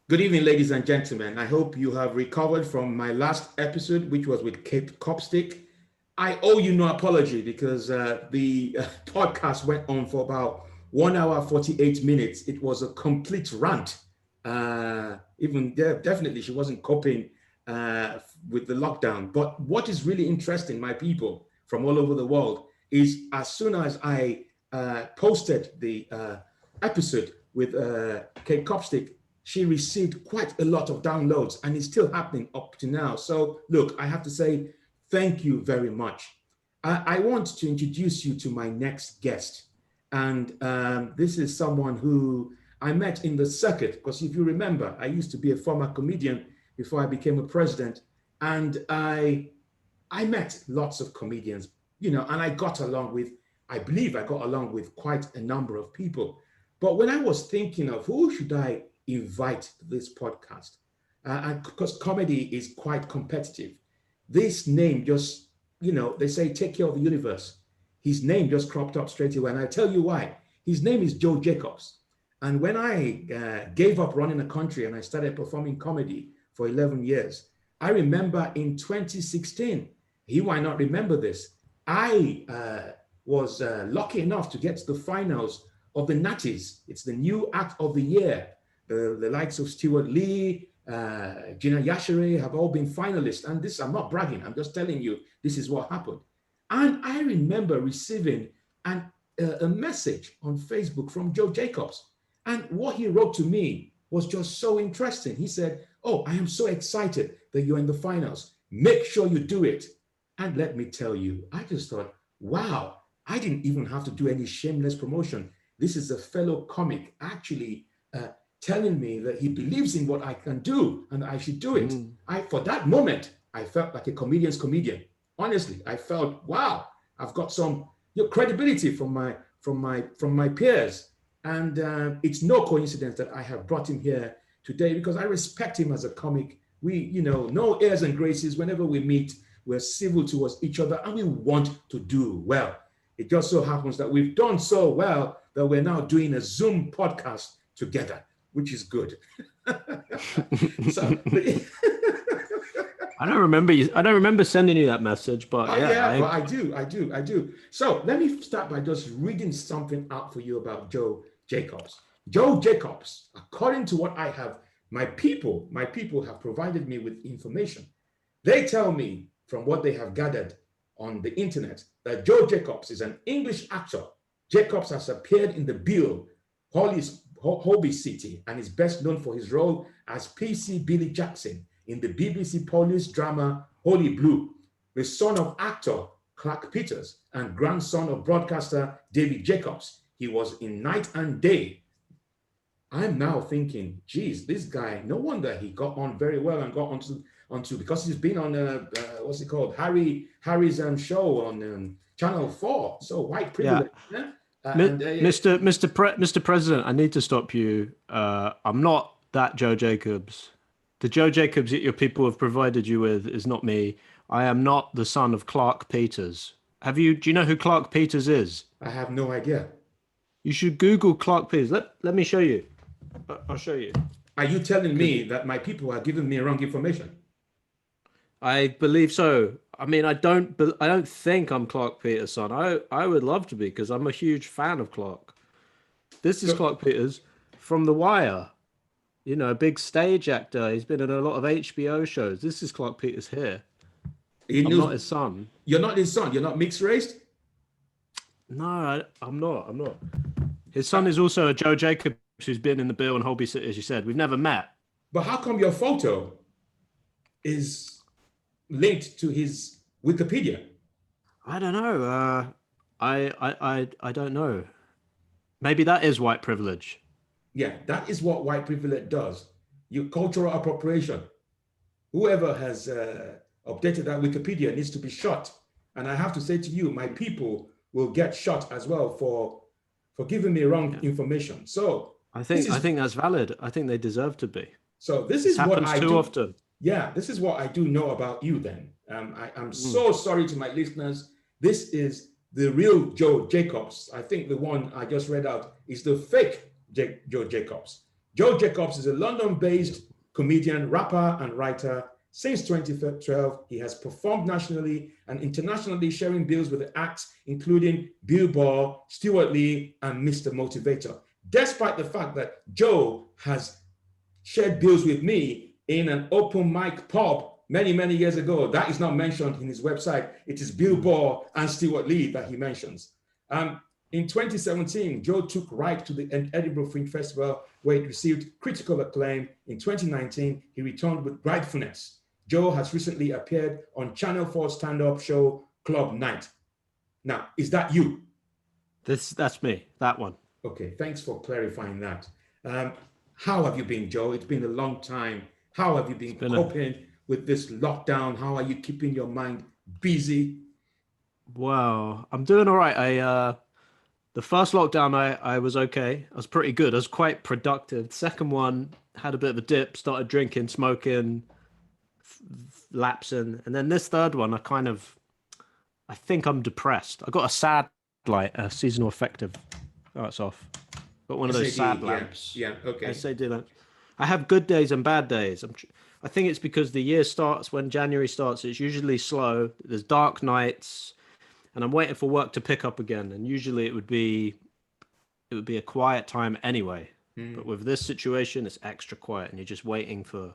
Good evening, ladies and gentlemen. I hope you have recovered from my last episode, which was with Kate Copstick. I owe you no apology because the podcast went on for about 1 hour, 48 minutes. It was a complete rant. Definitely, she wasn't coping with the lockdown. But what is really interesting, my people from all over the world, is as soon as I posted the episode with Kate Copstick, she received quite a lot of downloads and it's still happening up to now. So, look, I have to say thank you very much. I want to introduce you to my next guest. And this is someone who I met in the circuit, because if you remember, I used to be a former comedian before I became a president. And I met lots of comedians, and I believe I got along with quite a number of people. But when I was thinking of who should I invite to this podcast, and because comedy is quite competitive, this name just, they say take care of the universe. His name just cropped up straight away. And I tell you why. His name is Joe Jacobs. And when I gave up running a country and I started performing comedy for 11 years, I remember in 2016, he might not remember this, I was lucky enough to get to the finals of the Natties. It's the new act of the year. The likes of Stewart Lee, Gina Yashere have all been finalists. And this, I'm not bragging, I'm just telling you, this is what happened. And I remember receiving a message on Facebook from Joe Jacobs. And what he wrote to me was just so interesting. He said, "Oh, I am so excited that you're in the finals. Make sure you do it." And let me tell you, I just thought, wow, I didn't even have to do any shameless promotion. This is a fellow comic actually telling me that he believes in what I can do and I should do it. For that moment, I felt like a comedian's comedian. Honestly, I felt, wow, I've got some credibility from my peers. And it's no coincidence that I have brought him here today because I respect him as a comic. We, no airs and graces. Whenever we meet, we're civil towards each other and we want to do well. It just so happens that we've done so well that we're now doing a Zoom podcast together, which is good. So, I don't remember sending you that message, but well, I do. So let me start by just reading something out for you about Joe Jacobs. Joe Jacobs, according to what I have, my people have provided me with information. They tell me from what they have gathered on the internet that Joe Jacobs is an English actor. Jacobs has appeared in the Bill, Holby City, and is best known for his role as PC Billy Jackson in the BBC police drama Holy Blue, the son of actor Clark Peters and grandson of broadcaster David Jacobs. He was in Night and Day. I'm now thinking, geez, this guy, no wonder he got on very well and got onto because he's been on what's it called, Harry's show on Channel 4. So white privilege. Yeah. Mr. President, I need to stop you. I'm not that Joe Jacobs. The Joe Jacobs that your people have provided you with is not me. I am not the son of Clark Peters. Do you know who Clark Peters is? I have no idea. You should Google Clark Peters. Let me show you. I'll show you. Are you telling me that my people are giving me wrong information? I believe so. I mean, I don't think I'm Clark Peters' son. I would love to be because I'm a huge fan of Clark. This is Clark Peters from The Wire. A big stage actor. He's been in a lot of HBO shows. This is Clark Peters here. I'm not his son. You're not his son? You're not mixed race? No, I'm not. His son is also a Joe Jacobs who's been in the Bill and Holby City, as you said. We've never met. But how come your photo is linked to his Wikipedia? I don't know. I don't know. Maybe that is white privilege. Yeah, that is what white privilege does. Your cultural appropriation. Whoever has updated that Wikipedia needs to be shot. And I have to say to you, my people will get shot as well for giving me wrong information. So I think that's valid. I think they deserve to be. So this is what I do. Too often. Yeah, this is what I do know about you then. I'm so sorry to my listeners. This is the real Joe Jacobs. I think the one I just read out is the fake Joe Jacobs. Joe Jacobs is a London-based comedian, rapper, and writer. Since 2012, he has performed nationally and internationally, sharing bills with the acts including Bill Burr, Stewart Lee, and Mr. Motivator. Despite the fact that Joe has shared bills with me in an open mic pub many, many years ago, that is not mentioned in his website. It is Bill Burr and Stewart Lee that he mentions. In 2017, Joe took Right to the Edinburgh Fringe Festival, where it received critical acclaim. In 2019, he returned with Rightfulness. Joe has recently appeared on Channel 4 stand-up show Club Night. Now, is that you? That's me, that one. Okay, thanks for clarifying that. How have you been, Joe? It's been a long time. How have you been coping with this lockdown? How are you keeping your mind busy? Well, I'm doing all right. The first lockdown, I was okay. I was pretty good. I was quite productive. The second one had a bit of a dip, started drinking, smoking, lapsing. And then this third one, I think I'm depressed. I got a sad light, a seasonal affective. Oh, it's off. Got one of those sad lamps. Yeah, okay. SAD lamps. I have good days and bad days. I think it's because the year starts when January starts. It's usually slow. There's dark nights. And I'm waiting for work to pick up again. And usually it would be a quiet time anyway. But with this situation, it's extra quiet, and you're just waiting for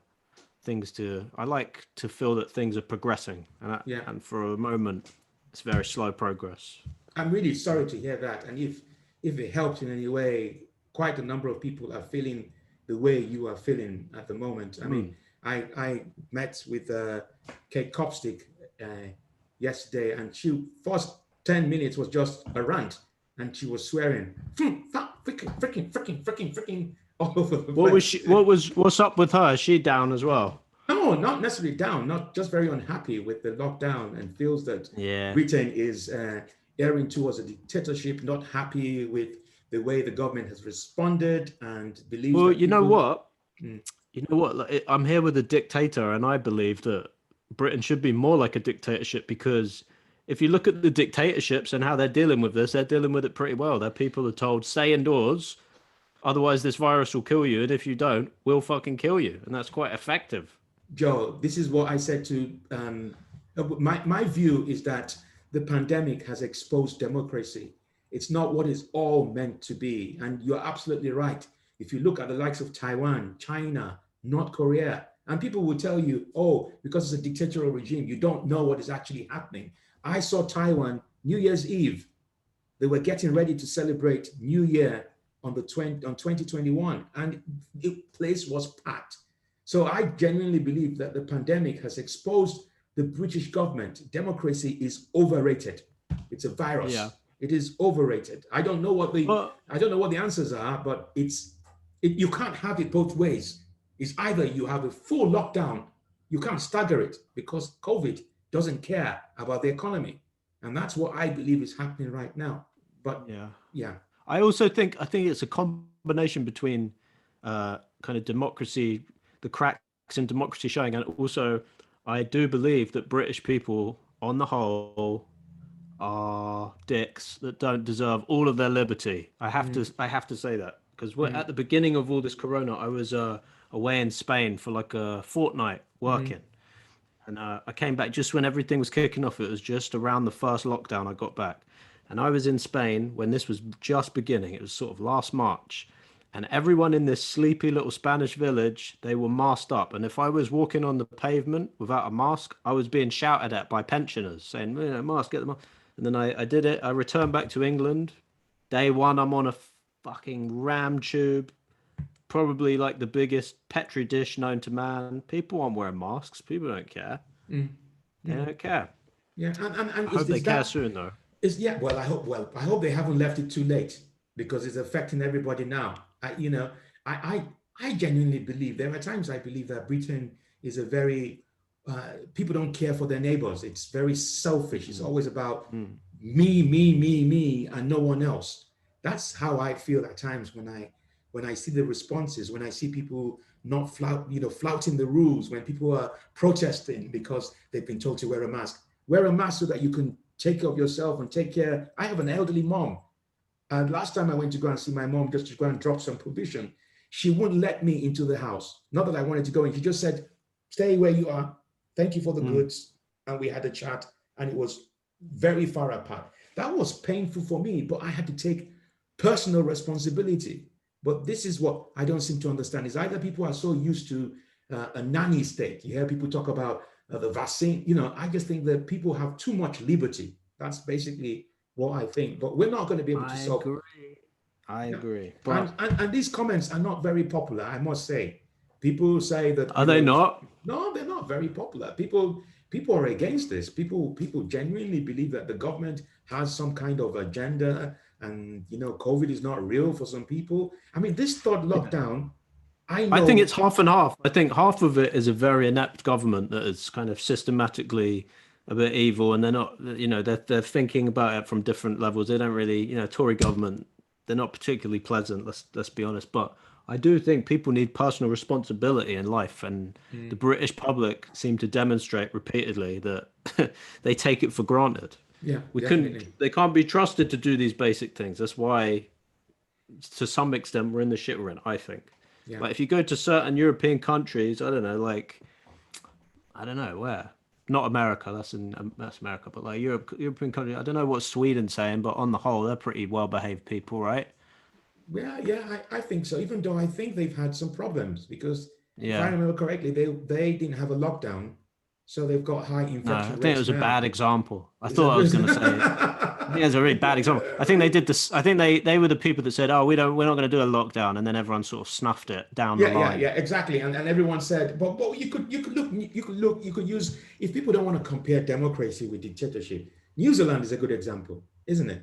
things to. I like to feel that things are progressing, and for a moment, it's very slow progress. I'm really sorry to hear that. And if it helps in any way, quite a number of people are feeling the way you are feeling at the moment. I mean, I met with Kate Copstick yesterday, and she first 10 minutes was just a rant, and she was swearing, freaking all over the place. What's up with her? Is she down as well? No, not necessarily down, not just very unhappy with the lockdown, and feels that Britain is erring towards a dictatorship, not happy with the way the government has responded, and believes. Well, you know what? Like, I'm here with a dictator, and I believe that Britain should be more like a dictatorship, because if you look at the dictatorships and how they're dealing with this, they're dealing with it pretty well. Their people are told, stay indoors, otherwise this virus will kill you, and if you don't, we'll fucking kill you. And that's quite effective. Joe, this is what I said to my view is that the pandemic has exposed democracy. It's not what it's all meant to be. And you're absolutely right. If you look at the likes of Taiwan, China, North Korea, and people will tell you, oh, because it's a dictatorial regime, you don't know what is actually happening. I saw Taiwan New Year's Eve. They were getting ready to celebrate New Year on 2021, and the place was packed. So I genuinely believe that the pandemic has exposed the British government. Democracy is overrated. It's a virus. Yeah. It is overrated. I don't know what the answers are, but you can't have it both ways. It's either you have a full lockdown, you can't stagger it, because COVID doesn't care about the economy. And that's what I believe is happening right now. But yeah. I think it's a combination between kind of democracy, the cracks in democracy showing, and also I do believe that British people on the whole are dicks that don't deserve all of their liberty. I have to say that, because at the beginning of all this corona, I was away in Spain for like a fortnight working. And I came back just when everything was kicking off. It was just around the first lockdown I got back. And I was in Spain when this was just beginning. It was sort of last March. And everyone in this sleepy little Spanish village, they were masked up. And if I was walking on the pavement without a mask, I was being shouted at by pensioners saying, mask, get the mask. And then I did it. I returned back to England. Day one, I'm on a fucking ram tube. Probably like the biggest petri dish known to man. People aren't wearing masks. People don't care. They don't care. Yeah, and I hope they care soon, though. Well, I hope they haven't left it too late, because it's affecting everybody now. I genuinely believe, there are times I believe that Britain is a very people don't care for their neighbors. It's very selfish. It's always about me, and no one else. That's how I feel at times when I see the responses, when I see people not flouting the rules, when people are protesting because they've been told to wear a mask. Wear a mask so that you can take care of yourself and take care. I have an elderly mom. And last time I went to go and see my mom, just to go and drop some provision, she wouldn't let me into the house. Not that I wanted to go in. She just said, stay where you are. Thank you for the goods. And we had a chat, and it was very far apart. That was painful for me, but I had to take personal responsibility. But this is what I don't seem to understand, is either people are so used to a nanny state. You hear people talk about the vaccine. I just think that people have too much liberty. That's basically what I think. But we're not going to be able to solve. I agree. But and these comments are not very popular, I must say. People say that. Are they not? No, they're not very popular. People are against this. People genuinely believe that the government has some kind of agenda, and COVID is not real for some people. I mean, this third lockdown, I think it's half and half. I think half of it is a very inept government that is kind of systematically a bit evil, and they're not, they're thinking about it from different levels. They don't really, Tory government, they're not particularly pleasant. Let's be honest. But I do think people need personal responsibility in life, and the British public seem to demonstrate repeatedly that they take it for granted. Yeah, they can't be trusted to do these basic things. That's why, to some extent, we're in the shit we're in, I think. Yeah. Like if you go to certain European countries, I don't know where, not America, that's America, but like European countries, I don't know what Sweden's saying, but on the whole, they're pretty well-behaved people, right? Yeah, I think so. Even though I think they've had some problems because, if I Yeah. remember correctly, they didn't have a lockdown, so they've got high infection No, I rates think it was a now. bad example. I thought I was going to say it. I think it was a really bad example. I think they did this. I think they were the people that said, "Oh, we're not going to do a lockdown," and then everyone sort of snuffed it down the line. Yeah, exactly. And everyone said, but you could use, if people don't want to compare democracy with dictatorship, New Zealand is a good example, isn't it?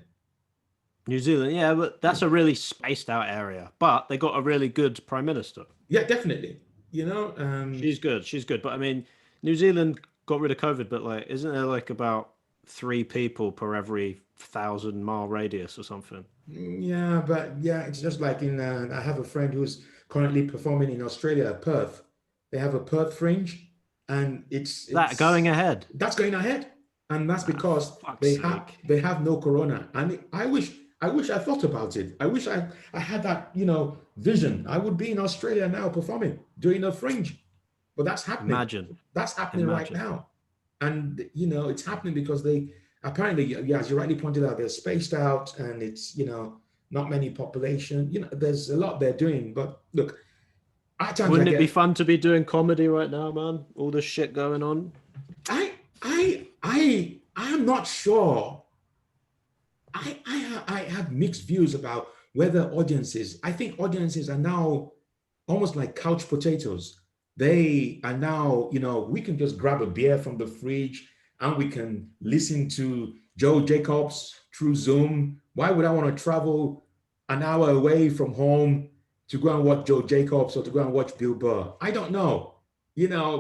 New Zealand, yeah, but that's a really spaced out area. But they got a really good prime minister. Yeah, definitely. She's good. But I mean, New Zealand got rid of COVID, but like, isn't there like about 3 people per every 1,000-mile radius or something? Yeah, but it's just like I have a friend who's currently performing in Australia, Perth. They have a Perth fringe, and it's going ahead. That's going ahead, and that's because they have no corona. And I wish I thought about it. I wish I had that vision. I would be in Australia now performing, doing a fringe, but that's happening. That's happening right now, and it's happening because they apparently, as you rightly pointed out, they're spaced out, and it's not many population. There's a lot they're doing, but look, wouldn't it be fun to be doing comedy right now, man? All this shit going on. I'm not sure. I have mixed views about whether audiences. I think audiences are now almost like couch potatoes. They are now, we can just grab a beer from the fridge and we can listen to Joe Jacobs through Zoom. Why would I want to travel an hour away from home to go and watch Joe Jacobs or to go and watch Bill Burr? I don't know,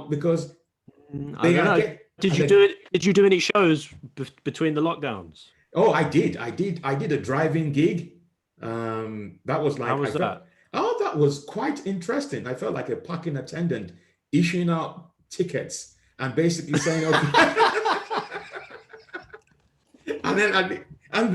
because Did you do any shows between the lockdowns? Oh, I did a drive-in gig. That was like, how was that? Oh, that was quite interesting. I felt like a parking attendant issuing out tickets and basically saying, okay. and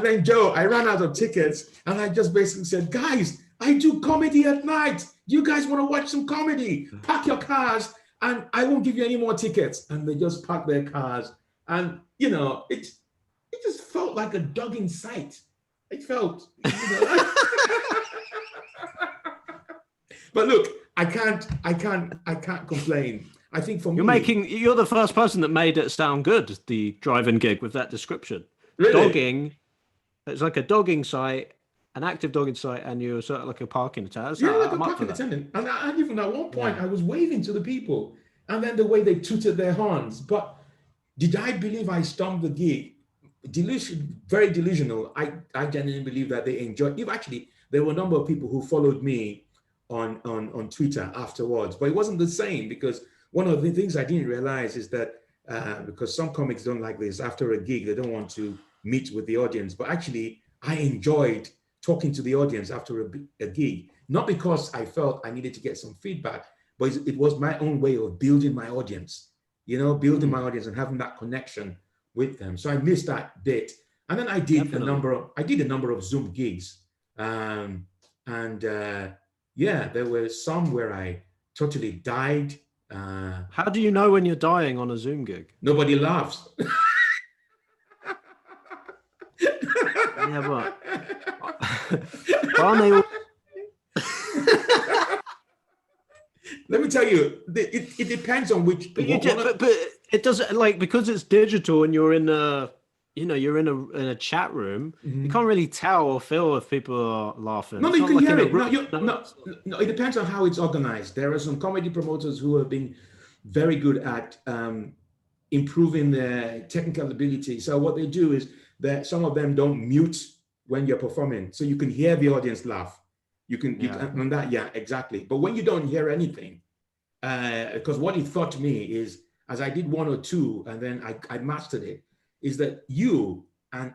then Joe, I ran out of tickets and I just basically said, guys, I do comedy at night. You guys want to watch some comedy? Park your cars and I won't give you any more tickets. And they just parked their cars. And, it just felt like a dog in sight. It felt, But look, I can't complain. I think for me, you're the first person that made it sound good, the drive-in gig with that description. Really? Dogging, it's like a dogging site, an active dogging site, and you're sort of like a parking attendant. Like a parking attendant. And even at one point, I was waving to the people, and then the way they tooted their horns. But did I believe I stormed the gig? Very delusional. I genuinely believe that they enjoyed. Actually, there were a number of people who followed me on Twitter afterwards, but it wasn't the same, because one of the things I didn't realize is that because some comics don't like this, after a gig, they don't want to meet with the audience. But actually, I enjoyed talking to the audience after a gig, not because I felt I needed to get some feedback, but it was my own way of building my audience, building my audience and having that connection with them. So I missed that bit. And then I did a number of Zoom gigs Um, and yeah, there were some where I totally died. How do you know when you're dying on a Zoom gig? Nobody laughs. Yeah, but aren't they all... Let me tell you, it depends on which. But but it doesn't, like, because it's digital and you're in a, you know, you're in a chat room. You can't really tell or feel if people are laughing. No, It's you not can like hear in a it. room. No, it depends on how it's organized. There are some comedy promoters who have been very good at improving their technical ability. So what they do is that some of them don't mute when you're performing, so you can hear the audience laugh. You can on that, yeah, exactly. But when you don't hear anything, because what it taught me is, as I did one or two, and then I mastered it, is that you and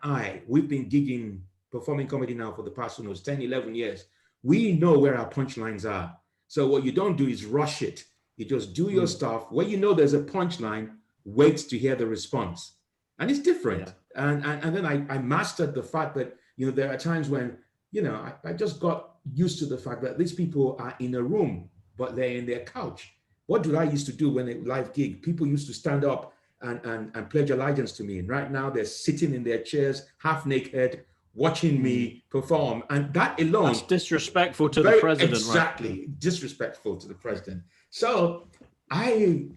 we've been gigging, performing comedy now for the past 10, 11 years. We know where our punchlines are. So what you don't do is rush it. You just do your stuff. When you know there's a punchline, wait to hear the response. And it's different. Yeah. And then I mastered the fact that, there are times when, I just got used to the fact that these people are in a room, but they're in their couch. What did I used to do when a live gig? People used to stand up and pledge allegiance to me. And right now they're sitting in their chairs, half naked, watching me perform. And that alone— That's disrespectful to the president. Exactly, right? Disrespectful to the president. So I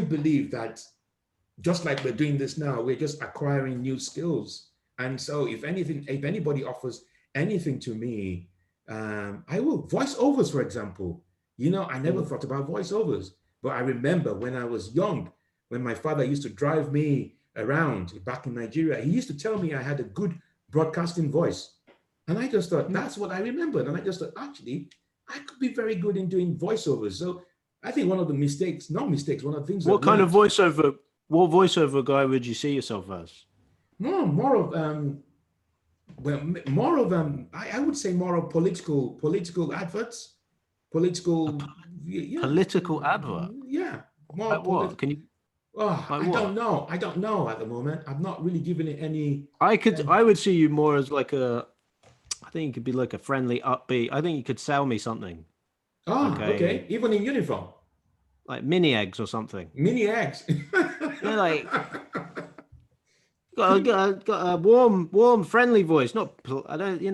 believe that just like we're doing this now, we're just acquiring new skills. And so if anybody offers anything to me, I will. Voiceovers, for example. I never thought about voiceovers, but I remember when I was young, when my father used to drive me around back in Nigeria, he used to tell me I had a good broadcasting voice. And I just thought, that's what I remembered. And I just thought, actually, I could be very good in doing voiceovers. So I think one of the mistakes, not mistakes, one of the things— What voiceover guy would you see yourself as? More of I would say more of political adverts, political advert. Yeah, more. Like what? Can you? I don't know. I don't know at the moment. I'm not really giving it any. I would see you more as like I think you could be like a friendly, upbeat. I think you could sell me something. Okay. Even in uniform. Like mini eggs or something. Mini eggs. Yeah, like got a warm, friendly voice. Not, I don't, you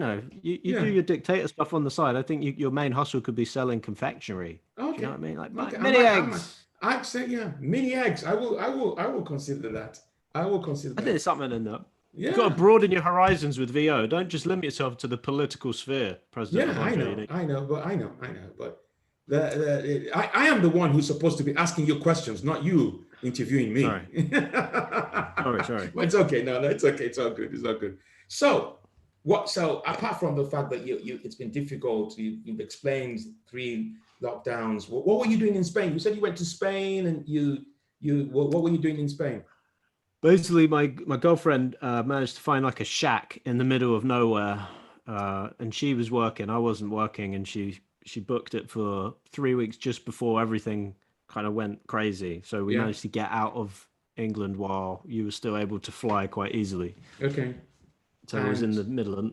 do your dictator stuff on the side. I think your main hustle could be selling confectionery. Okay. Do you know what I mean? Like mini eggs. I'd say, mini eggs. I will consider that. I will consider that. There's something in that. Yeah. You've got to broaden your horizons with VO. Don't just limit yourself to the political sphere, President. Yeah, Obonjo. I know, but I am the one who's supposed to be asking you questions, not you interviewing me. Sorry. But it's okay. No, it's okay. It's all good. It's all good. So apart from the fact that it's been difficult, you've explained 3 lockdowns. What were you doing in Spain? You said you went to Spain, and what were you doing in Spain? Basically, my girlfriend managed to find like a shack in the middle of nowhere, and she was working. I wasn't working, and she booked it for 3 weeks just before everything kind of went crazy. So we managed to get out of England while you were still able to fly quite easily. Okay. So it was in the middle of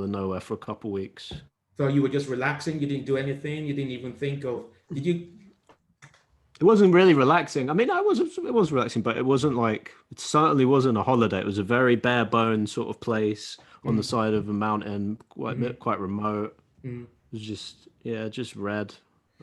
nowhere for a couple of weeks. So you were just relaxing. You didn't do anything. You didn't even think of. Did you? It wasn't really relaxing. I mean, it was relaxing, but it certainly wasn't a holiday. It was a very bare bones sort of place on the side of a mountain, quite remote. It was just read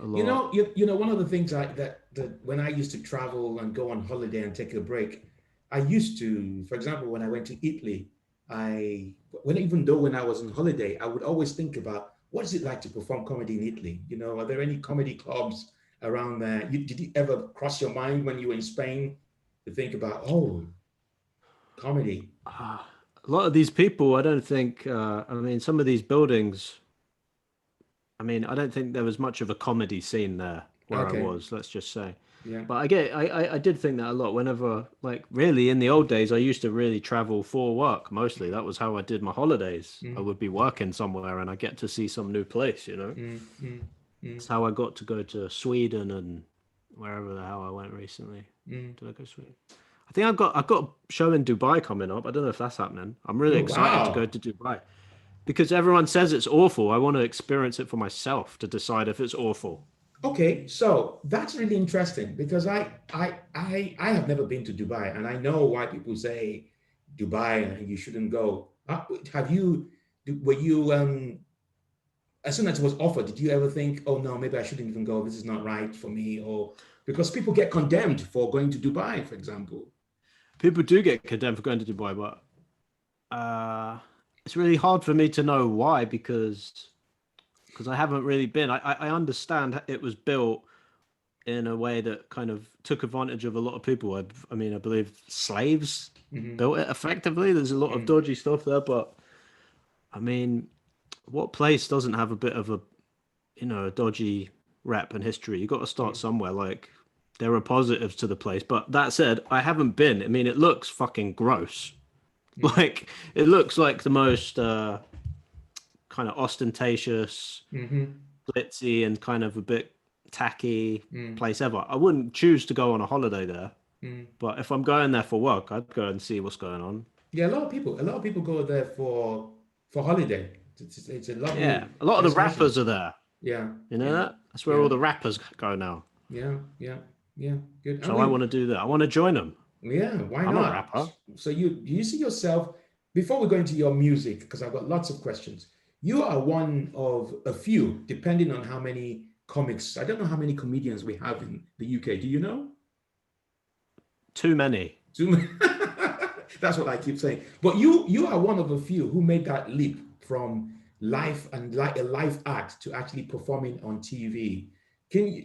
a lot. One of the things that when I used to travel and go on holiday and take a break, I used to, for example, when I went to Italy, even though when I was on holiday, I would always think about, what is it like to perform comedy in Italy? Are there any comedy clubs around there? Did it ever cross your mind when you were in Spain to think about, comedy? A lot of these people, I don't think, some of these buildings, I don't think there was much of a comedy scene there where I was, let's just say. Yeah. But I did think that a lot whenever, like, really in the old days, I used to really travel for work mostly. That was how I did my holidays. I would be working somewhere and I get to see some new place, That's how I got to go to Sweden and wherever the hell I went recently. Did I go to Sweden? I think I've got a show in Dubai coming up. I don't know if that's happening. I'm really excited to go to Dubai because everyone says it's awful. I want to experience it for myself to decide if it's awful. Okay, so that's really interesting because I have never been to Dubai, and I know why people say Dubai and you shouldn't go. Have you? Were you as soon as it was offered? Did you ever think, oh no, maybe I shouldn't even go. This is not right for me, or because people get condemned for going to Dubai, for example. People do get condemned for going to Dubai, but it's really hard for me to know why because I haven't really been. I understand it was built in a way that kind of took advantage of a lot of people. I mean, I believe slaves built it effectively. There's a lot of dodgy stuff there, but I mean, what place doesn't have a bit of a dodgy rep and history? You got to start somewhere. Like, there are positives to the place, but that said, I haven't been. I mean, it looks fucking gross. Like, it looks like the most kind of ostentatious, glitzy, and kind of a bit tacky place ever. I wouldn't choose to go on a holiday there, but if I'm going there for work, I'd go and see what's going on. Yeah, a lot of people go there for holiday. It's a lovely A lot of the destination. rappers are there. Yeah, You know that? That's where all the rappers go now. yeah, good. So I want to do that. I want to join them. Yeah, why I'm not? a rapper. So you see yourself, before we go into your music, because I've got lots of questions. You are one of a few, depending on how many comics. I don't know how many comedians we have in the UK. Do you know? Too many. Too many. That's what I keep saying. But you are one of a few who made that leap from life and like a life act to actually performing on TV.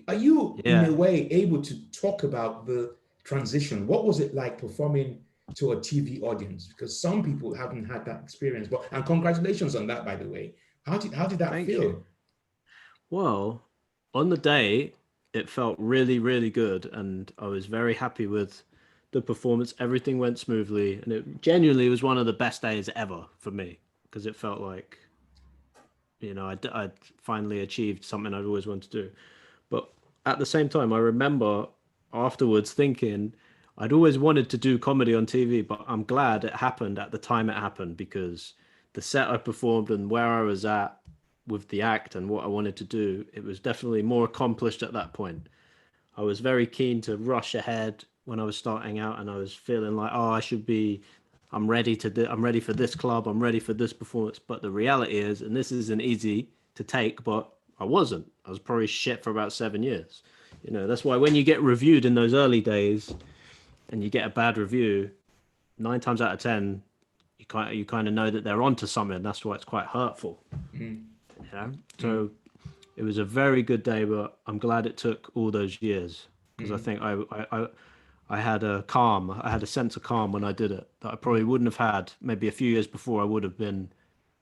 Are you in a way able to talk about the transition? What was it like performing to a TV audience? Because some people haven't had that experience. And congratulations on that, by the way. How did that Thank feel? you. Well, on the day, it felt really, really good, and I was very happy with the performance. Everything went smoothly, and it genuinely was one of the best days ever for me because it felt like, I'd finally achieved something I'd always wanted to do. But at the same time, I remember afterwards thinking I'd always wanted to do comedy on TV, but I'm glad it happened at the time it happened because the set I performed and where I was at with the act and what I wanted to do, it was definitely more accomplished at that point. I was very keen to rush ahead when I was starting out, and I was feeling like, oh, I'm ready for this club, I'm ready for this performance. But the reality is, and this isn't easy to take, but I wasn't. I was probably shit for about 7 years. That's why when you get reviewed in those early days and you get a bad review, 9 times out of 10, you kind of know that they're onto something. That's why it's quite hurtful. So it was a very good day, but I'm glad it took all those years because I think I had a sense of calm when I did it that I probably wouldn't have had maybe a few years before. I would have been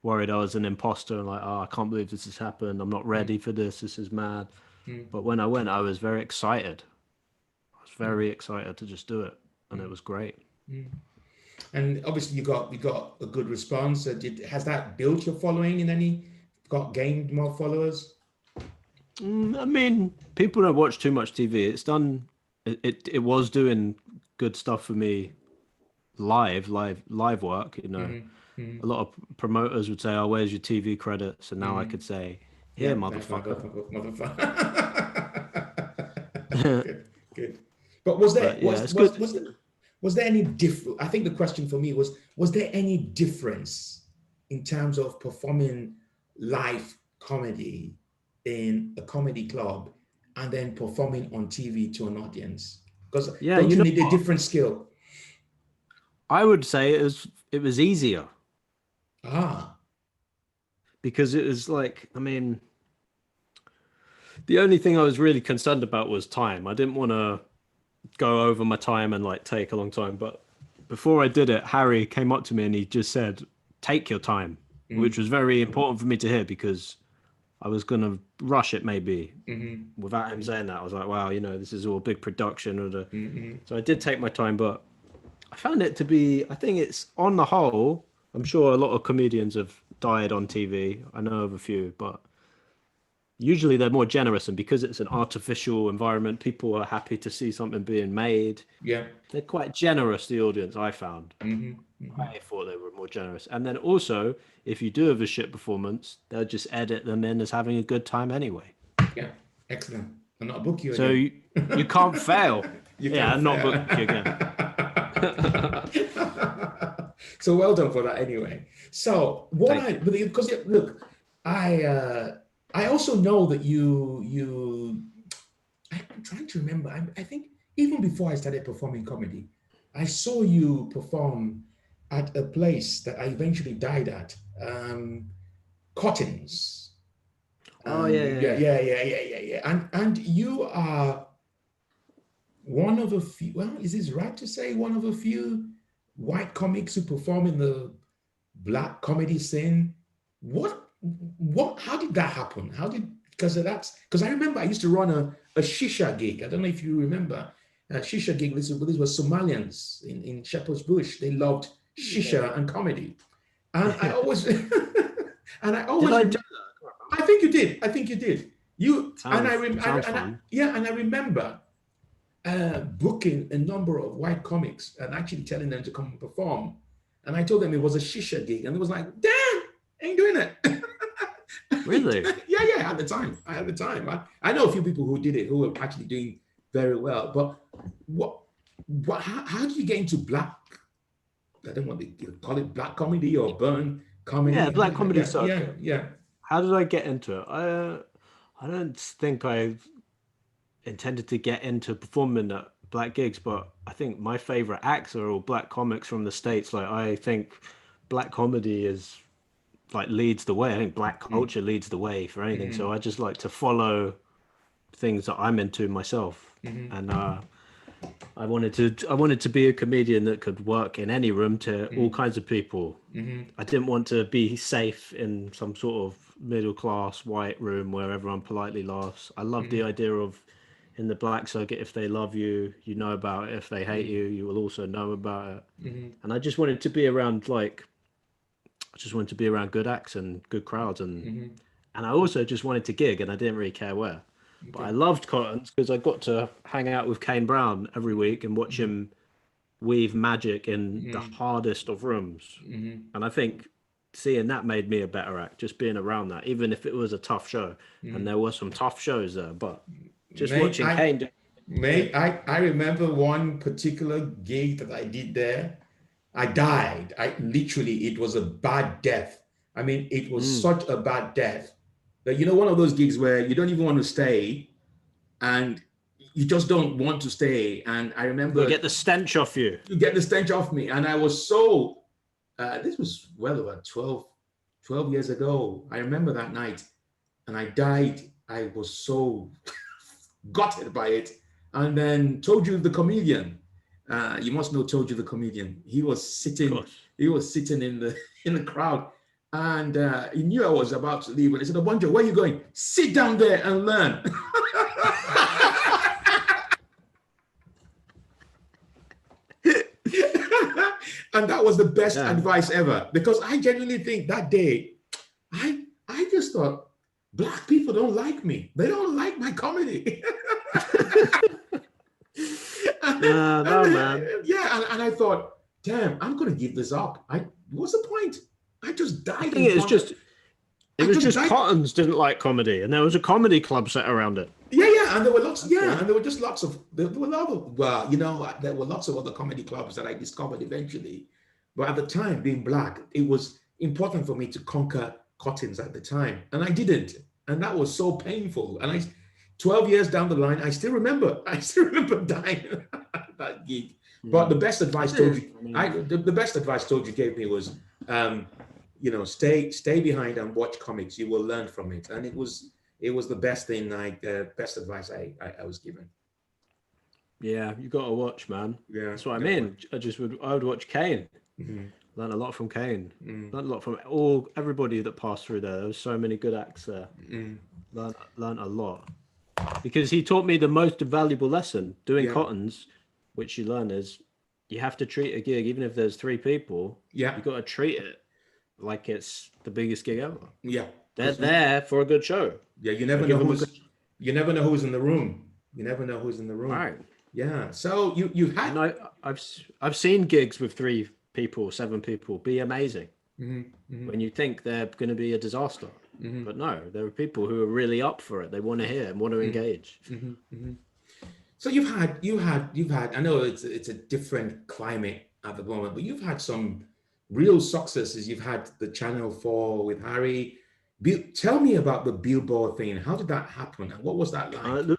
worried I was an imposter and like, oh, I can't believe this has happened. I'm not ready for this. This is mad. But when I went, I was very excited. I was very excited to just do it, and it was great. And obviously, you got a good response. Has that built your following in any? Gained more followers? I mean, people don't watch too much TV. It was doing good stuff for me. Live work. A lot of promoters would say, "Oh, where's your TV credits?" And now I could say, "Here, motherfucker." Good. But was there any difference? I think the question for me was there any difference in terms of performing live comedy in a comedy club and then performing on TV to an audience? Because don't you need a different skill? I would say it was easier. Because it was like, I mean, the only thing I was really concerned about was time. I didn't want to go over my time and like take a long time. But before I did it, Harry came up to me and he just said, "Take your time," which was very important for me to hear because I was going to rush it maybe without him saying that. I was like, wow, this is all a big production. So I did take my time, but I found it to be, I think it's on the whole, I'm sure a lot of comedians have died on TV. I know of a few, but usually they're more generous, and because it's an artificial environment, people are happy to see something being made. Yeah. They're quite generous, the audience, I found. I thought they were more more generous. And then also, if you do have a shit performance, they'll just edit them in as having a good time anyway. Yeah, excellent. And not book you So again. you can't fail. You Yeah, can't and not fail. book you again. So well done for that anyway. So because look, I also know that I'm trying to remember. I think even before I started performing comedy, I saw you perform at a place that I eventually died at, Cottons. Oh yeah. And you are one of a few. Well, is this right to say one of a few white comics who perform in the black comedy scene? How did that happen? Because I remember I used to run a shisha gig. I don't know if you remember a shisha gig. This was Somalians in Shepherd's Bush. They loved shisha and comedy. And I always Did I do I think you did. Sounds fun. And I remember booking a number of white comics and actually telling them to come and perform. And I told them it was a shisha gig, and it was like, damn, ain't doing it. Really? Yeah. At the time, I know a few people who did it who were actually doing very well. But how do you get into black? I don't want to call it black comedy or burn comedy. Yeah, black comedy circuit. Yeah. How did I get into it? I don't think I intended to get into performing at black gigs, but I think my favorite acts are all black comics from the States. Like, I think black comedy is like leads the way. I think black culture leads the way for anything. So I just like to follow things that I'm into myself. And I wanted to be a comedian that could work in any room to all kinds of people. I didn't want to be safe in some sort of middle class white room where everyone politely laughs. I love the idea of in the black circuit, if they love you, you know about it. If they hate you, you will also know about it. And I just wanted to be around good acts and good crowds, and I also just wanted to gig, and I didn't really care where. But I loved Cottons because I got to hang out with Kane Brown every week and watch him weave magic in the hardest of rooms. And I think seeing that made me a better act, just being around that, even if it was a tough show. And there were some tough shows there, but just watching Kane. I remember one particular gig that I did there. I died. It was a bad death. I mean, it was such a bad death that, one of those gigs where you don't even want to stay and you just don't want to stay. And I remember You get the stench off you. You get the stench off me. And I was so, this was well over 12 years ago. I remember that night and I died. I was so gutted by it. And then Toju the comedian, you must know Toju the comedian. He was sitting in the crowd, and he knew I was about to leave. And he said, "Obonjo, where are you going? Sit down there and learn." And that was the best advice ever, because I genuinely think that day, I just thought, black people don't like me. They don't like my comedy. Man. Yeah, and I thought, damn, I'm gonna give this up. What's the point? I just died. I think it was just Cottons didn't like comedy, and there was a comedy club set around it. Yeah, and there were lots. Yeah, and there were just lots of. There were lots of other comedy clubs that I discovered eventually. But at the time, being black, it was important for me to conquer Cottons at the time, and I didn't, and that was so painful. And 12 years down the line, I still remember dying at that gig. But the best advice Toju gave me was, stay behind and watch comics. You will learn from it, and it was the best thing, best advice I was given. Yeah, you got to watch, man. Yeah, that's what I mean. I would watch Kane. Learn a lot from Kane. Learn a lot from everybody that passed through there. There was so many good acts there. Learn a lot. Because he taught me the most valuable lesson doing Cottons, which you learn is you have to treat a gig, even if there's 3 people. Yeah, you got to treat it like it's the biggest gig ever. Yeah, they're there for a good show. Yeah, you never know who's in the room. You never know who's in the room. Right. Yeah. So you had. And I've seen gigs with 3 people, 7 people, be amazing. When you think they're going to be a disaster. But no, there are people who are really up for it. They want to hear and want to engage. So you've had. I know it's a different climate at the moment, but you've had some real successes. You've had the Channel 4 with Harry. Tell me about the Billboard thing. How did that happen? And what was that like?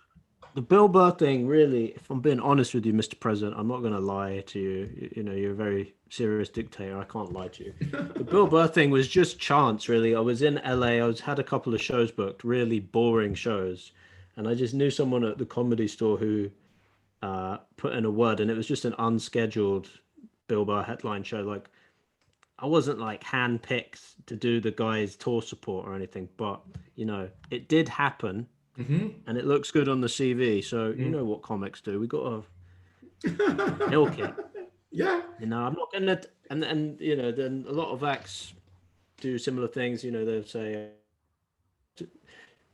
The Bill Burr thing, really, if I'm being honest with you, Mr. President, I'm not going to lie to you. You know, you're a very serious dictator. I can't lie to you. The Bill Burr thing was just chance, really. I was in LA. Had a couple of shows booked, really boring shows. And I just knew someone at the Comedy Store who put in a word, and it was just an unscheduled Bill Burr headline show. Like, I wasn't like handpicked to do the guy's tour support or anything, but, you know, it did happen. And it looks good on the CV. So you know what comics do. We got to milk it. Yeah. You know, I'm not gonna. And you know, then a lot of acts do similar things. You know, they'll say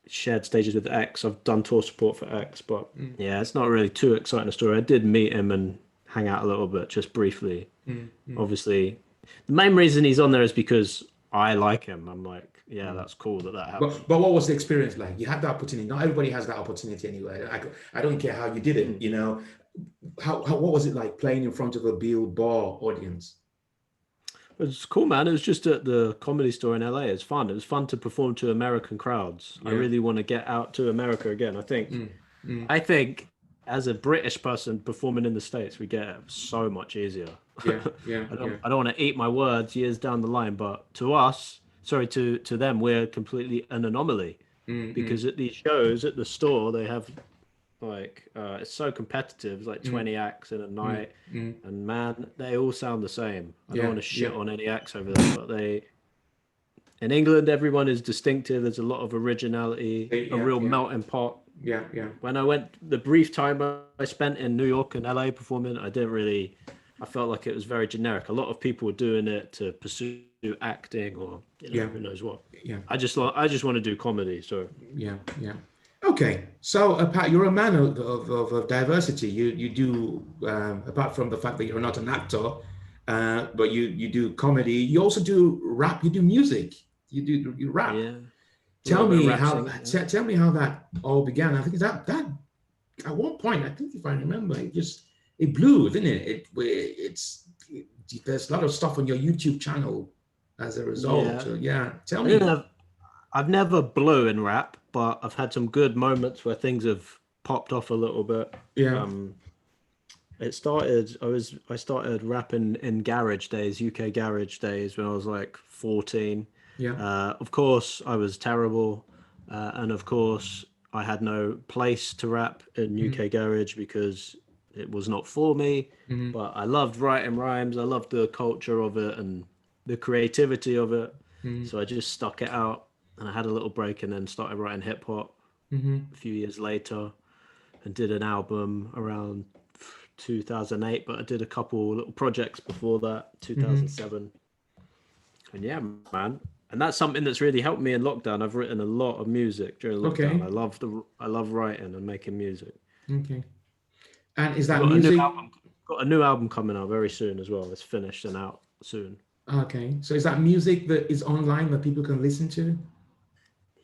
shared stages with X. I've done tour support for X, but yeah, it's not really too exciting a story. I did meet him and hang out a little bit, just briefly. Obviously, the main reason he's on there is because I like him. I'm like, yeah, that's cool that happened. But what was the experience like? You had the opportunity. Not everybody has that opportunity anyway. I don't care how you did it. You know, what was it like playing in front of a Bill Burr audience? It was cool, man. It was just at the Comedy Store in LA. It's fun. It was fun to perform to American crowds. I really want to get out to America again. I think as a British person performing in the States, we get it so much easier. I don't want to eat my words years down the line, but to them, we're completely an anomaly because at these shows at the store, they have like, it's so competitive. It's like 20 acts in a night and man, they all sound the same. I don't want to shit on any acts over there, but in England, everyone is distinctive. There's a lot of originality, a real melting pot. When I went, the brief time I spent in New York and LA performing, I felt like it was very generic. A lot of people were doing it to pursue acting or who knows what. I just want to do comedy. So Okay, so you're a man of diversity. You do apart from the fact that you're not an actor, but you do comedy. You also do rap. You do music. You rap. Yeah. Tell me how that all began. I think that at one point, I think if I remember, it blew, didn't it? There's a lot of stuff on your YouTube channel as a result. Yeah. So tell me. I've never blew in rap, but I've had some good moments where things have popped off a little bit. I started rapping in garage days, UK garage days, when I was like 14. Of course, I was terrible, and of course, I had no place to rap in UK garage because it was not for me. But I loved writing rhymes. I loved the culture of it and the creativity of it. So I just stuck it out, and I had a little break, and then started writing hip hop a few years later, and did an album around 2008. But I did a couple little projects before that, 2007. And yeah, man. And that's something that's really helped me in lockdown. I've written a lot of music during lockdown. I love writing and making music. Okay. And is that music? Got a new album coming out very soon as well. It's finished and out soon. Okay. So is that music that is online that people can listen to?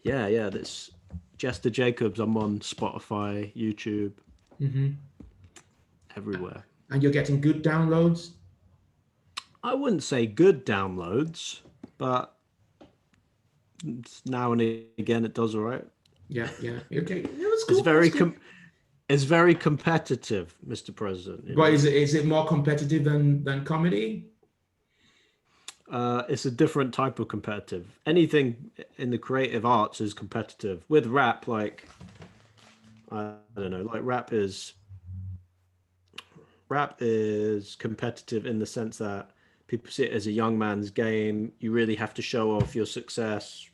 Yeah. That's Jester Jacobs. I'm on Spotify, YouTube, everywhere. And you're getting good downloads? I wouldn't say good downloads, but now and again it does all right. Yeah. Okay. It's very competitive, Mr. President. But is it more competitive than comedy? It's a different type of competitive. Anything in the creative arts is competitive. With rap, like, I don't know, like rap is competitive in the sense that people see it as a young man's game. You really have to show off your success.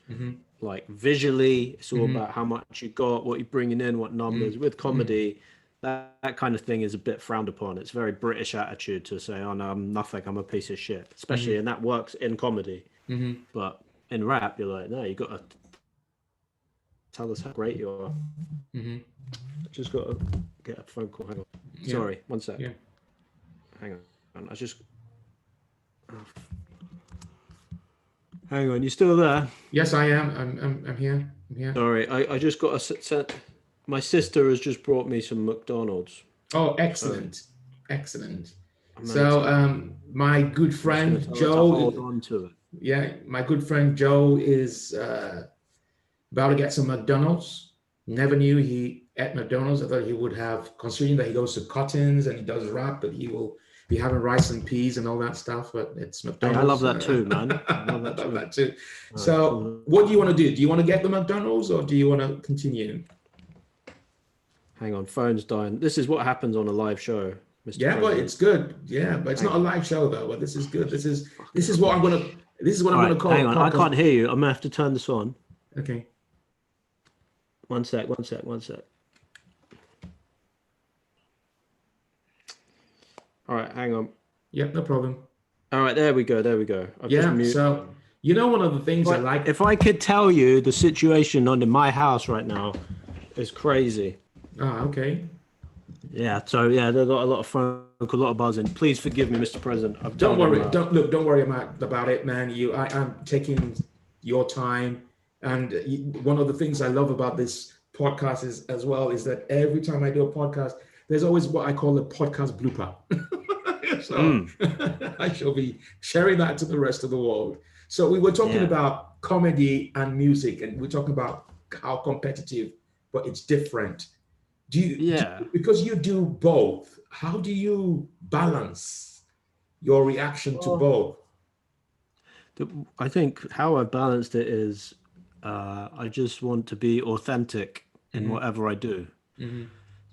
Like visually, it's all about how much you got, what you're bringing in, what numbers. With comedy, that kind of thing is a bit frowned upon. It's a very British attitude to say, oh no, I'm nothing, I'm a piece of shit. Especially, and that works in comedy. But in rap, you're like, no, you got to tell us how great you are. Just got to get a phone call. Hang on. Sorry, one sec. Hang on. Hang on, you still there? Yes, I am. I'm here. I'm here. Sorry, I just got a set. My sister has just brought me some McDonald's. Oh, So excellent. Excellent. I'm gonna So, tell. my good I'm just gonna friend tell her to hold Joe, on to it. yeah, my good friend Joe is about to get some McDonald's. Never knew he ate McDonald's. I thought he would have, considering that he goes to Cottons and he does rap, but he will be having rice and peas and all that stuff. But it's Hey, I love McDonald's. that too, man. I I love that love too. that too. All right, So, cool. what do you want to do? Do you want to get the McDonald's or do you want to continue? Hang on, phone's dying. This is what happens on a live show, Mr. Yeah, but President. it's good. Yeah, but it's Hang not a on. live show though. But this is good. This is what I'm gonna. This is what I'm All gonna right, call hang a on. I can't podcast. hear you. I'm gonna have to turn this on. Okay. One sec. One sec. One sec. All right, hang on. Yep, no problem. All right, there we go. There we go. I've just Yeah. muted. So one of the things I like. If I could tell you the situation under my house right now is crazy. Okay. Yeah, so yeah, they've got a lot of phone, a lot of buzzing. Please forgive me, Mr. President. I've Don't told worry. them, Don't worry about it, man. I'm taking your time, and one of the things I love about this podcast is as well is that every time I do a podcast, there's always what I call a podcast blooper. So I shall be sharing that to the rest of the world. So we were talking Yeah. about comedy and music, and we're talking about how competitive, but it's different. Yeah. Because you do both, how do you balance your reaction to both? I think how I've balanced it is I just want to be authentic in whatever I do. Mm-hmm.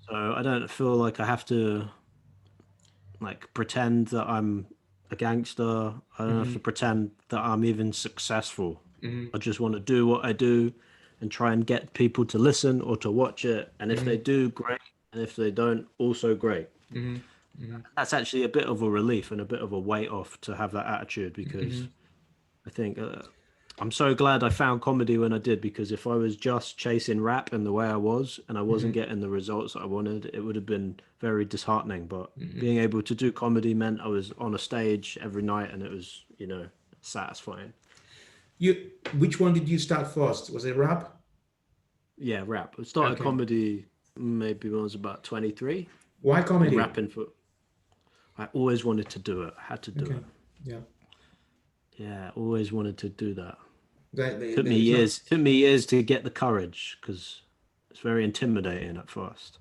So I don't feel like I have to like pretend that I'm a gangster. I don't have to pretend that I'm even successful. I just want to do what I do and try and get people to listen or to watch it. And if they do, great. And if they don't, also great. That's actually a bit of a relief and a bit of a weight off to have that attitude because I think I'm so glad I found comedy when I did, because if I was just chasing rap in the way I was and I wasn't getting the results that I wanted, it would have been very disheartening. But being able to do comedy meant I was on a stage every night and it was, satisfying. Which one did you start first? Was it rap? Yeah, rap. I started Okay. comedy maybe when I was about 23. Why comedy? Rapping for. I always wanted to do it. I had to do Okay. it. Yeah. Yeah, always wanted to do that. They- Took me it's not- years. Took me years to get the courage because it's very intimidating at first,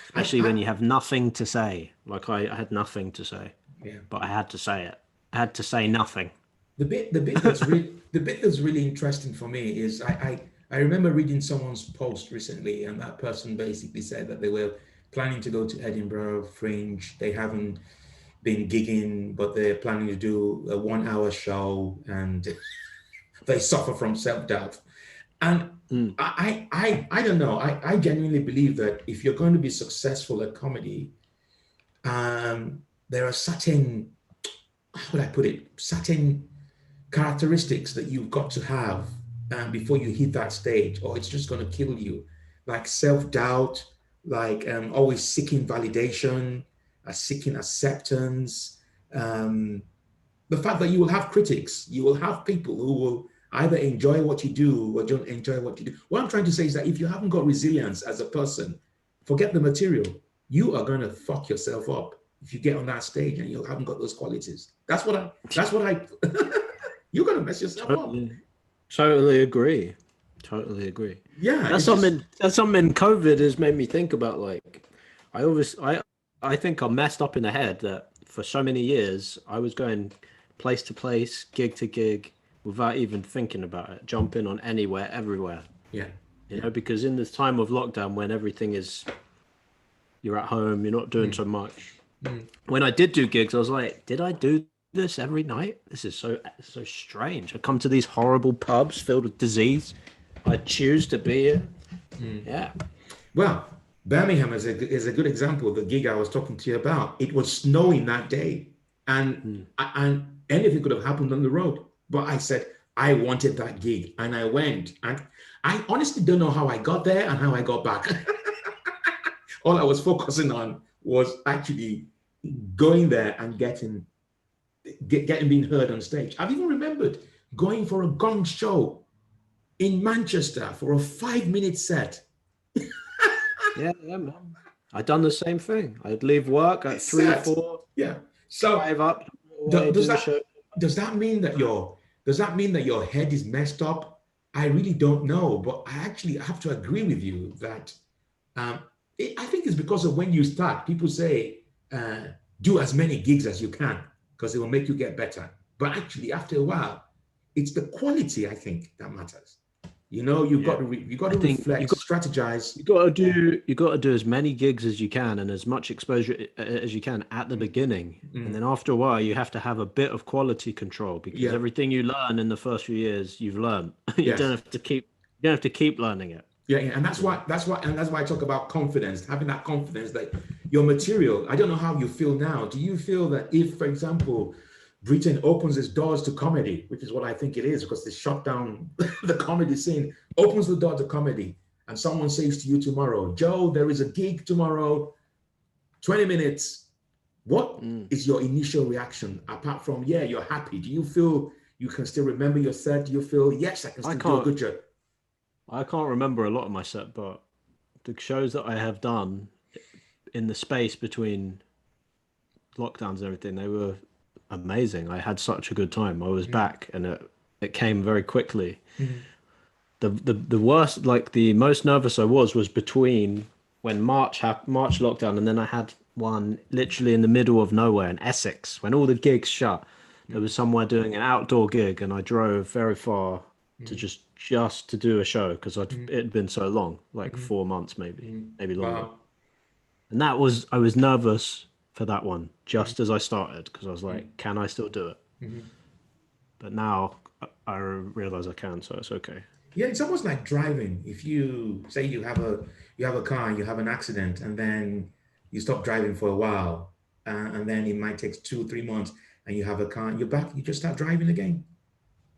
especially when you have nothing to say. Like I had nothing to say, Yeah. but I had to say it. I had to say nothing. The bit that's really interesting for me is I remember reading someone's post recently, and that person basically said that they were planning to go to Edinburgh Fringe. They haven't been gigging, but they're planning to do a 1 hour show, and they suffer from self-doubt. And I don't know. I genuinely believe that if you're going to be successful at comedy, there are certain, how would I put it, certain characteristics that you've got to have before you hit that stage, or it's just going to kill you. Like self-doubt, like always seeking validation, seeking acceptance. The fact that you will have critics, you will have people who will either enjoy what you do or don't enjoy what you do. What I'm trying to say is that if you haven't got resilience as a person, forget the material. You are going to fuck yourself up if you get on that stage and you haven't got those qualities. That's what I you're going to mess yourself up. Totally agree. Totally agree. Yeah. That's something COVID has made me think about. Like, I think I'm messed up in the head that for so many years I was going place to place, gig to gig, without even thinking about it, jumping on anywhere, everywhere. Yeah. Because in this time of lockdown when everything is, you're at home, you're not doing so much. When I did do gigs, I was like, did I do this every night? This is so strange. I come to these horrible pubs filled with disease. I choose to be here. Yeah. Well, Birmingham is a good example of the gig I was talking to you about. It was snowing that day, and anything could have happened on the road. But I said I wanted that gig, and I went. And I honestly don't know how I got there and how I got back. All I was focusing on was actually going there and getting getting being heard on stage. I've even remembered going for a gong show in Manchester for a 5-minute set. Yeah, man. I'd done the same thing. I'd leave work at 3 or 4, Yeah. So drive up, away, does do a show. that mean that your head is messed up? I really don't know, but I actually have to agree with you that I think it's because of when you start. People say do as many gigs as you can because it will make you get better. But actually, after a while, it's the quality, I think, that matters. You've got to reflect, strategize. You got to do as many gigs as you can and as much exposure as you can at the beginning, and then after a while, you have to have a bit of quality control because everything you learn in the first few years, you've learned. You don't have to keep learning it. Yeah, and that's why I talk about confidence, having that confidence that your material. I don't know how you feel now. Do you feel that if, for example, Britain opens its doors to comedy, which is what I think it is, because they shut down the comedy scene, opens the door to comedy, and someone says to you tomorrow, Joe, there is a gig tomorrow, 20 minutes. What is your initial reaction? Apart from, you're happy. Do you feel you can still remember your set? Do you feel, yes, I can still do a good job? I can't remember a lot of my set, but the shows that I have done in the space between lockdowns and everything, they were amazing. I had such a good time. I was back, and it came very quickly. The worst, like the most nervous I was between when March lockdown, and then I had one literally in the middle of nowhere in Essex when all the gigs shut. There was somewhere doing an outdoor gig, and I drove very far to just to do a show because it had been so long, like 4 months maybe longer. Wow. And I was nervous for that one just as I started because I was like, can I still do it? But now I realize I can, so it's okay. Yeah, it's almost like driving. If you say you have a car and you have an accident, and then you stop driving for a while, and then it might take 2-3 months, and you have a car and you're back, you just start driving again.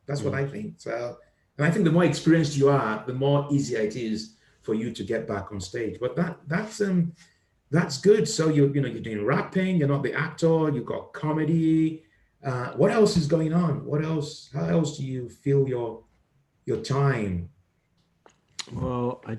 That's what I think. So, and I think the more experienced you are, the more easier it is for you to get back on stage. But that's good. So you're doing rapping. You're not the actor. You've got comedy. What else is going on? What else? How else do you fill your time? Well, I'm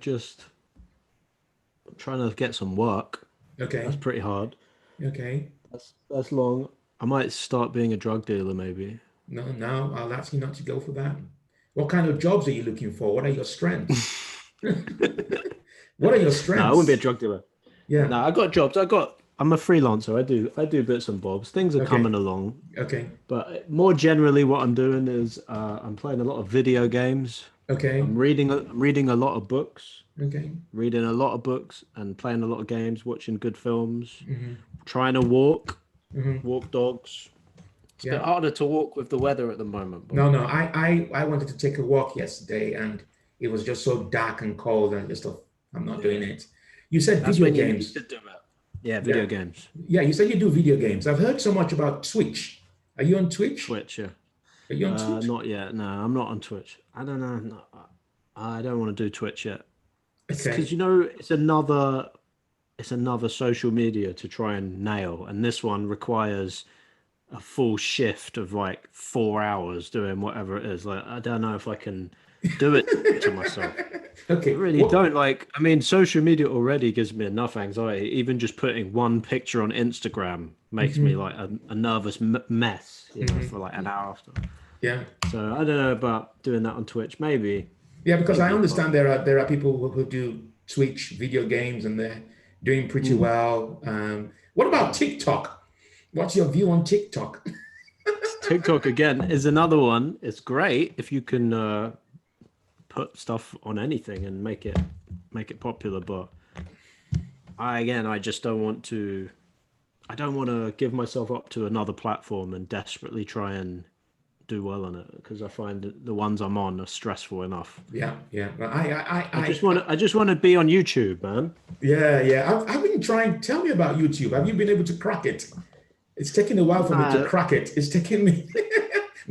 trying to get some work. Okay. That's pretty hard. Okay. That's long. I might start being a drug dealer, maybe. No, I'll ask you not to go for that. What kind of jobs are you looking for? What are your strengths? What are your strengths? No, I wouldn't be a drug dealer. Yeah. No, I got jobs. I'm a freelancer. I do bits and bobs. Things are coming along. Okay. But more generally, what I'm doing is I'm playing a lot of video games. Okay. I'm reading a lot of books. Okay. Reading a lot of books and playing a lot of games, watching good films, trying to walk dogs. It's a bit harder to walk with the weather at the moment. But... No. I wanted to take a walk yesterday, and it was just so dark and cold, and I just thought, I'm not doing it. You said video games. Yeah, video games. Yeah, you said you do video games. I've heard so much about Twitch. Are you on Twitch? Twitch, yeah. Are you on Twitch? Not yet. No, I'm not on Twitch. I don't know. No, I don't want to do Twitch yet. Okay. Because it's another social media to try and nail, and this one requires a full shift of like 4 hours doing whatever it is. Like, I don't know if I can do it to myself. Okay. I really don't like. I mean, social media already gives me enough anxiety. Even just putting one picture on Instagram makes me like a nervous mess, for like an hour after. Yeah. So I don't know about doing that on Twitch. Maybe. Yeah, because I understand there are people who do Twitch video games, and they're doing pretty well. What about TikTok? What's your view on TikTok? TikTok again is another one. It's great if you can put stuff on anything and make it popular. But I just don't want to. I don't want to give myself up to another platform and desperately try and do well on it, because I find that the ones I'm on are stressful enough. Yeah. Well, I just want to be on YouTube, man. Yeah. I've been trying. Tell me about YouTube. Have you been able to crack it? It's taken a while for me to crack it. It's taken me.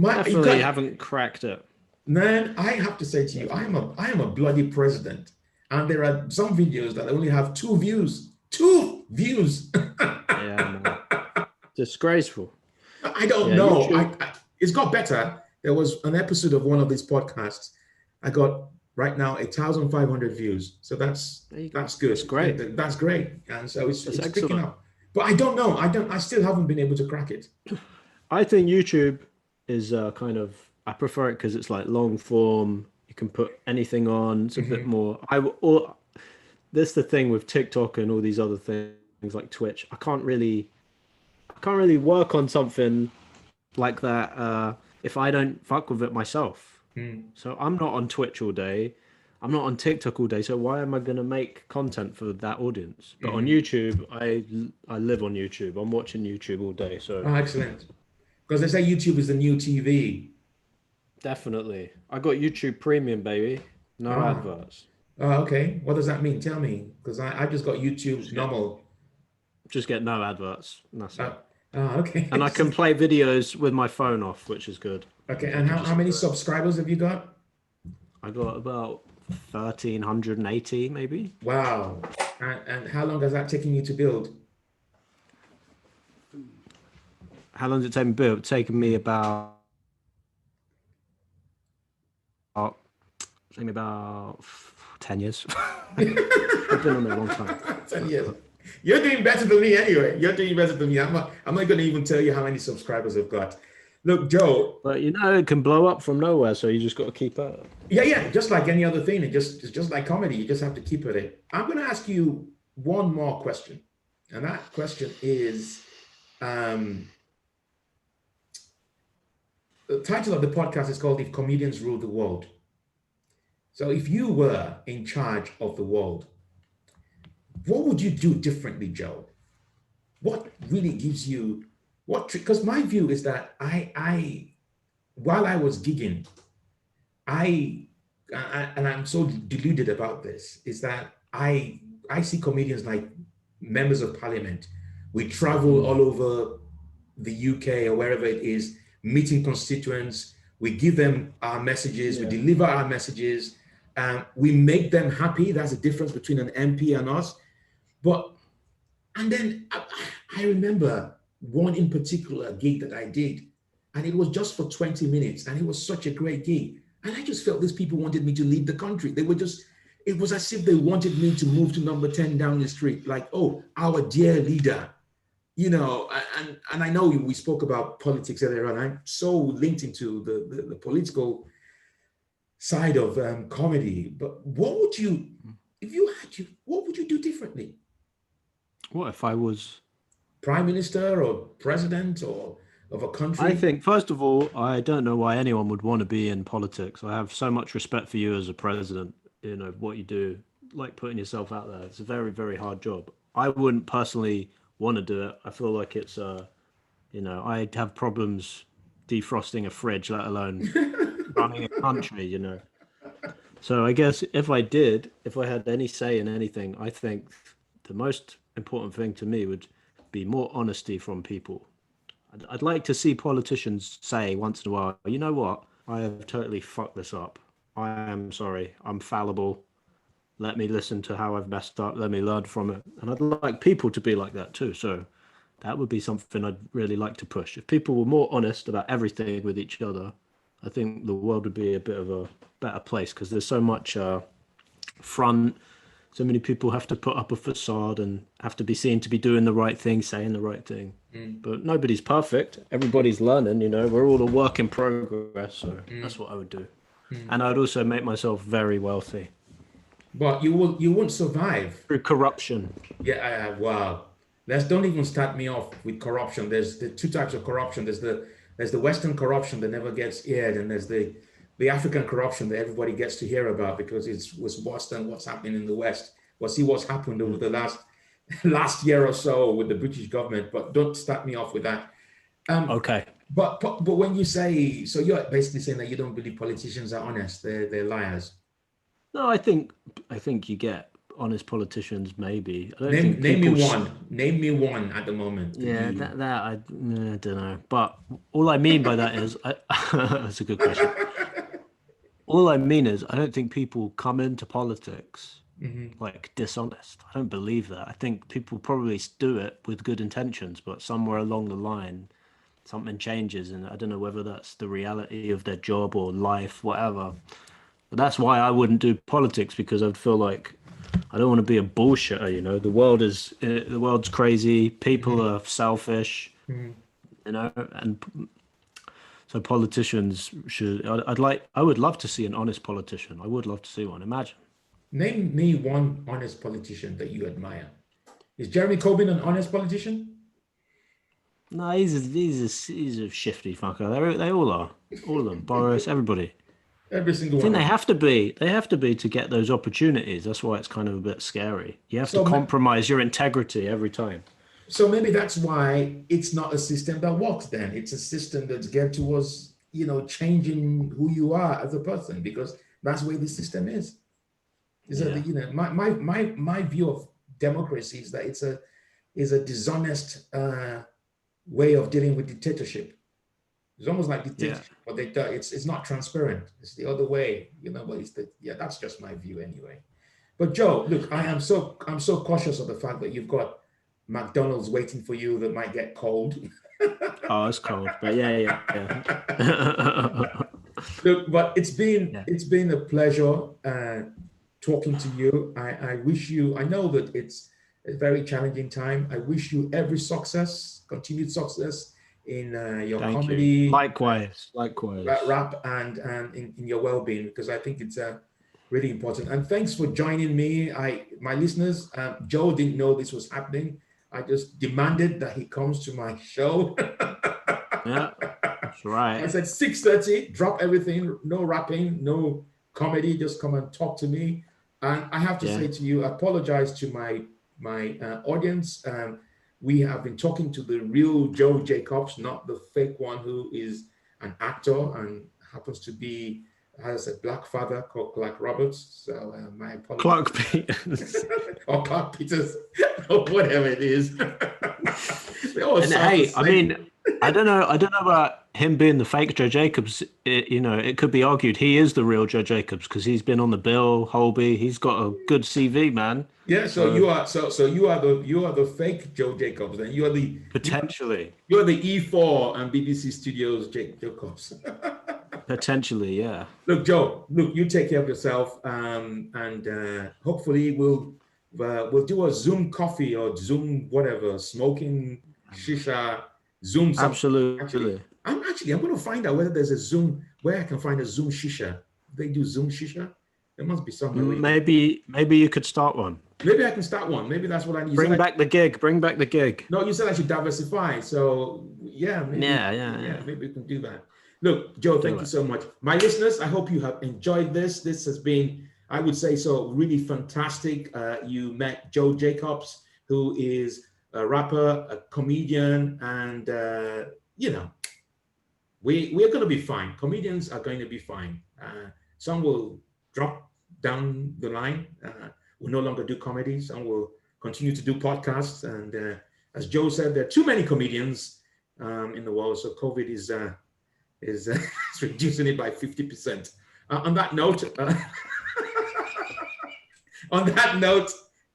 Definitely haven't cracked it. Man, I have to say to you, I am a bloody president, and there are some videos that only have 2 views. 2 views. Yeah, man. Disgraceful. I don't Yeah, know. YouTube. It's got better. There was an episode of one of these podcasts. I got right now 1,500 views. So There you go. that's good. That's great. That's great. And so That's it's picking excellent. up. But I don't know. I still haven't been able to crack it. I think YouTube is kind of, I prefer it because it's like long form. You can put anything on. It's a bit Hmm. more. This the thing with TikTok and all these other things like Twitch. I can't really work on something like that if I don't fuck with it myself. Mm. So I'm not on Twitch all day. I'm not on TikTok all day. So why am I going to make content for that audience? But on Hmm. YouTube, I live on YouTube. I'm watching YouTube all day. So Oh, excellent. Because they say YouTube is the new TV. definitely, I got YouTube Premium, baby. No Ah, adverts. oh, okay. What does that mean? Tell me. Because I just got YouTube Just get normal. just get no adverts. And that's Uh, it. okay. And I can play videos with my phone off, which is good. Okay. I And can how just many subscribers have you got? I got about 1,380 maybe. Wow. And how long has that taken you to build? How long did it take me to build? It's taken me Mm. about 10 years. I've been on there a long time. 10 years. You're doing better than me anyway. You're doing better than me. I'm not going to even tell you how many subscribers I've got. Look, Joe. But it can blow up from nowhere, so you just got to keep at it. Yeah, yeah. Just like any other thing, it's just like comedy. You just have to keep at it. I'm going to ask you one more question, and that question is, um, the title of the podcast is called "If Comedians Rule the World." So, if you were in charge of the world, what would you do differently, Joe? What really gives you what? Because my view is that while I was gigging, I, and I'm so deluded about this, is that I see comedians like members of parliament. We travel Mm, all over the UK or wherever it is, meeting constituents. We give them our messages. We yeah. deliver our messages. We make them happy. That's the difference between an MP and us. But and then I remember one in particular gig that I did, and it was just for 20 minutes, and it was such a great gig. And I just felt these people wanted me to leave the country. They were just, it was as if they wanted me to move to number 10 down the street, like, oh, our dear leader. And I know we spoke about politics earlier on. I'm so linked into the political side of comedy. But what would you, if you had to, what would you do differently? What if I was? Prime minister or president or of a I country? think, first of all, I don't know why anyone would want to be in politics. I have so much respect for you as a president, what you do, like putting yourself out there. It's a very, very hard job. I wouldn't personally want to do it. I feel like I'd have problems defrosting a fridge, let alone running a country. So I guess if I had any say in anything, I think the most important thing to me would be more honesty from people. I'd like to see politicians say once in a while, you know what? I have totally fucked this up. I am sorry. I'm fallible. Let me listen to how I've messed up. Let me learn from it. And I'd like people to be like that too. So that would be something I'd really like to push. If people were more honest about everything with each other, I think the world would be a bit of a better place because there's so much front. So many people have to put up a facade and have to be seen to be doing the right thing, saying the right thing. Mm, But nobody's perfect. Everybody's learning. We're all a work in progress. So that's mm, what I would do. mm. And I'd also make myself very wealthy But you won't survive. through corruption. Yeah, wow. Let's don't even start me off with corruption. There's the two types of corruption. There's the Western corruption that never gets aired, and there's the African corruption that everybody gets to hear about because it was worse than what's happening in the West. Well, see what's happened over Mm. the last year or so with the British government. But don't start me off with that. Um, Okay. but when you say, so you're basically saying that you don't believe politicians are honest, they're liars. No, I think you get honest politicians. Maybe I don't Name think name me people. one. Name me one at the moment that Yeah, you. I don't know. But all I mean by that is, that's a good question. All I mean is, I don't think people come into politics Mhm. like dishonest. I don't believe that. I think people probably do it with good intentions, but somewhere along the line, something changes, and I don't know whether that's the reality of their job or life, whatever. But that's why I wouldn't do politics, because I'd feel like I don't want to be a bullshitter. You know, the world's crazy. People are selfish. Mhm. You know, and so politicians should. I would love to see an honest politician. I would love to see one. Imagine. Name me one honest politician that you admire. Is Jeremy Corbyn an honest politician? No, he's a shifty fucker. They all are. All of them. Boris, everybody. Every single I think one. they have to be. They have to be to get those opportunities. That's why it's kind of a bit scary. You have to compromise your integrity every time. So maybe that's why it's not a system that works then. It's a system that's geared towards, changing who you are as a person, because that's the way the system is. My view of democracy is that it's a dishonest way of dealing with dictatorship. It's almost like dictatorship, but it's not transparent. It's the other way, but that's just my view anyway. But Joe, look, I'm so cautious of the fact that you've got McDonald's waiting for you that might get cold. Oh, it's cold, but yeah. Look, but it's been a pleasure talking to you. I wish you. I know that it's a very challenging time. I wish you every success, continued success in your comedy. Likewise. Rap and in your well-being, because I think it's really important. And thanks for joining me. My listeners, Joe didn't know this was happening. I just demanded that he comes to my show. Yeah, that's right. I said 6:30, drop everything, no rapping, no comedy, just come and talk to me. And I have to say to you, I apologize to my audience. We have been talking to the real Joe Jacobs, not the fake one who is an actor and happens to be, has a black father called Clark Roberts. So my apologies. Clark Peters. Or Clark Peters, or whatever it is. And hey, I mean, I don't know about him being the fake Joe Jacobs. It could be argued he is the real Joe Jacobs, because he's been on the Bill, Holby. He's got a good CV, man. Yeah, so you are the fake Joe Jacobs, and you are the potentially you're the E4 and BBC Studios Jacobs. Potentially, yeah. Look, Joe. Look, you take care of yourself, and hopefully we'll do a Zoom coffee or Zoom whatever, smoking shisha, Zoom. Absolutely. I'm going to find out whether there's a Zoom where I can find a Zoom shisha. They do Zoom shisha. There must be somewhere. Maybe you could start one. Maybe I can start one. Maybe that's what I need. Bring back the gig. No, you said I should diversify. So yeah. Maybe we can do that. Look, Joe, thank you so much. My listeners, I hope you have enjoyed this. This has been, I would say so, really fantastic. You met Joe Jacobs, who is a rapper, a comedian, and we're going to be fine. Comedians are going to be fine. Some will drop down the line. Will no longer do comedy. Some will continue to do podcasts. And as Joe said, there are too many comedians in the world. So COVID is reducing it by 50%. On that note,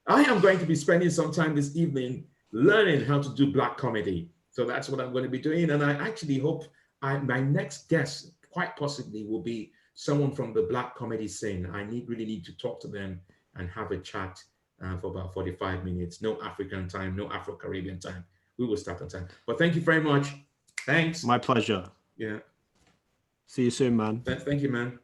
I am going to be spending some time this evening learning how to do black comedy. So that's what I'm going to be doing. And I actually hope my next guest quite possibly will be someone from the black comedy scene. I really need to talk to them and have a chat for about 45 minutes. No African time, no Afro-Caribbean time. We will start on time. But thank you very much. Thanks. My pleasure. Yeah. See you soon, man. Thank you, man.